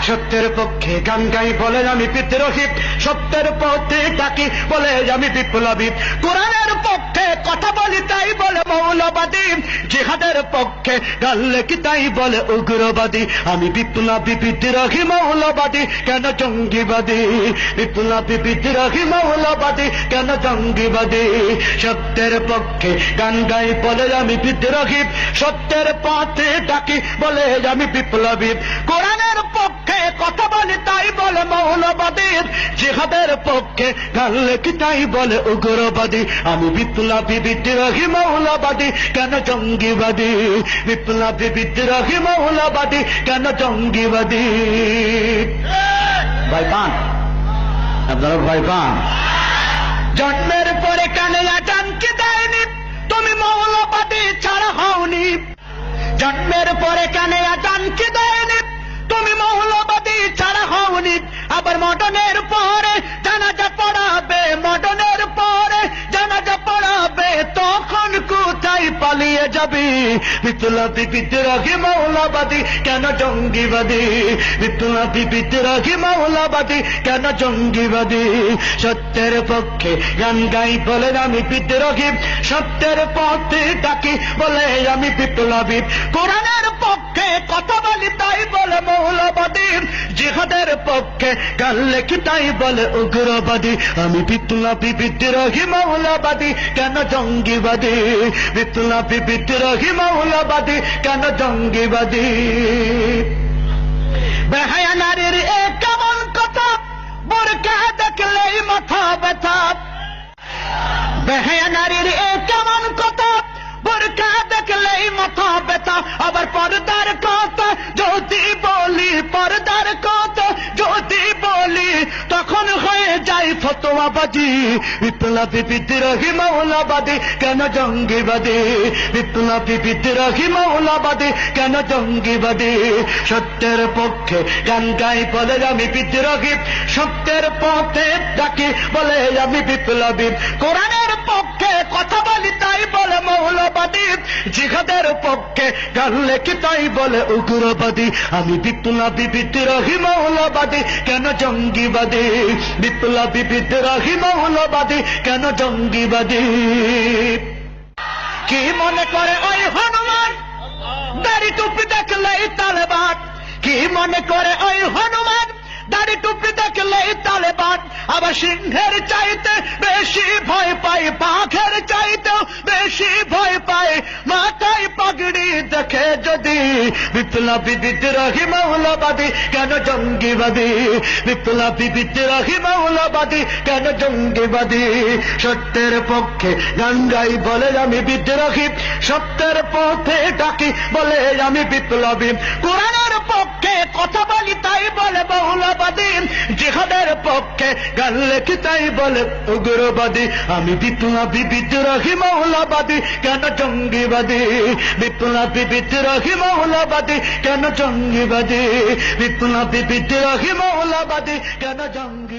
সত্যের পক্ষে গান গাই বলে আমি বিদ্রোহী, সত্যের পথে ডাকি বলে আমি বিপ্লবী। কোরআনের পক্ষে কথা বলি তাই বলে মৌলবাদী, জিহাদের পক্ষে গান লেখি তাই বলে উগ্রবাদী। আমি বিপ্লবী বিদ্রোহী মৌলবাদী, কেন জঙ্গিবাদী? বিপ্লবী বিদ্রোহী মৌলবাদী, কেন জঙ্গিবাদী? সত্যের পক্ষে গান গাই বলে আমি বিদ্রোহী, সত্যের পথে ডাকি বলে আমি বিপ্লবী। কোরআনের পক্ষে কথা বলি তাই বলে মৌলবাদী, জিহাদের পক্ষে গান লেখি তাই বলে উগ্রবাদী। আমি বিপ্লবী বিদ্রোহী মৌলবাদী, কেন জঙ্গিবাদী? বিপ্লবী বিদ্রোহী মৌলবাদী, কেন জঙ্গিবাদী? ভয় পান আপনারা? ভয় পান? জন্মের পরে কানে আটানকে দেয়নি, তুমি মৌলবাদী ছাড়া হওনি। জন্মের পরে কানে আটানকে দেয়নি, তুমি মৌলবাদী ছাড়া হওনি। আবার মডনের পরে জানাজা পড়াবে, মডনের পরে জানাজা পড়াবে, তখন কোথায় পালিয়ে যাবি? বিপ্লবী বিদ্রোহী মৌলবাদী, কেন জঙ্গিবাদী? বিপ্লবী বিদ্রোহী মৌলবাদী, কেন জঙ্গিবাদী? সত্যের পক্ষে গান গাই বলে আমি বিদ্রোহী, সত্যের পথে ডাকি বলে আমি বিপ্লবী। কোরআনের পক্ষে কথা বলি তাই বলে মৌলবাদী, জিহাদের পক্ষে গান লেখি তাই বলে উগ্রবাদী। আমি বিপ্লবী বিদ্রোহী মৌলবাদী, কেন জঙ্গিবাদী? বিপ্লবী বিদ্রোহী মৌলবাদী, কেন জঙ্গিবাদী? বেহায়া নারীর এ কেমন কথা, বোরকা দেখলেই মাথা ব্যথা। বেহায়া নারীর এ কেমন কথা, বোরকা দেখলেই মাথা ব্যথা। আবার পর্দার কথা যদি বলি, পর্দার কথা যদি বলি, তখন হয়ে যায় ফতোয়াবাজি। বিপ্লবী বিদ্রোহী মৌলবাদী, কেন জঙ্গিবাদী? বিপ্লবী বিদ্রোহী মৌলবাদী, কেন জঙ্গিবাদী? সত্যের পক্ষে গান গাই বলে আমি বিদ্রোহী, সত্যের পথে ডাকি বলে আমি বিপ্লবী। কোরআনের পক্ষে কথা বলি তাই বলে মৌলবাদী, জিহাদের পক্ষে গান লেখি তাই বলে উগ্রবাদী। আমি বিপ্লবী বিদ্রোহী মৌলবাদী, কেন জঙ্গিবাদী? বিপ্লবী বিদ্রোহী মৌলবাদী, কেন জঙ্গিবাদী? কি মনে করে ওই হনুমান, দাড়ি টুপি দেখলেই তালেবান? কি মনে করে ওই হনুমান, দাড়ি টুপি দেখলেই তালেবান? আবার সিংহের চাইতে বেশি ভয় পাই, বাঘের চাইতেও বেশি ভয় পাই মাথায় পাগড়ি দেখে যদি। বিপ্লবী বিদ্রোহী মৌলবাদী, কেন জঙ্গিবাদী? বিপ্লবী বিদ্রোহী মৌলবাদী, কেন জঙ্গিবাদী? সত্যের পক্ষে গান গাই বলে আমি বিদ্রোহী, সত্যের পথে ডাকি বলে আমি বিপ্লবী। কোরআনের পক্ষে কথা বলি তাই বলে মৌলবাদী, জিহাদের পক্ষে গান লেখি তাই বলে উগ্রবাদী। আমি বিপ্লবী বিদ্রোহী মৌলবাদী, কেন জঙ্গিবাদী? বিপ্লবী বিদ্রোহী মৌলবাদী, কেন জঙ্গিবাদী? বিপ্লবী বিদ্রোহী মৌলবাদী, কেন জঙ্গি?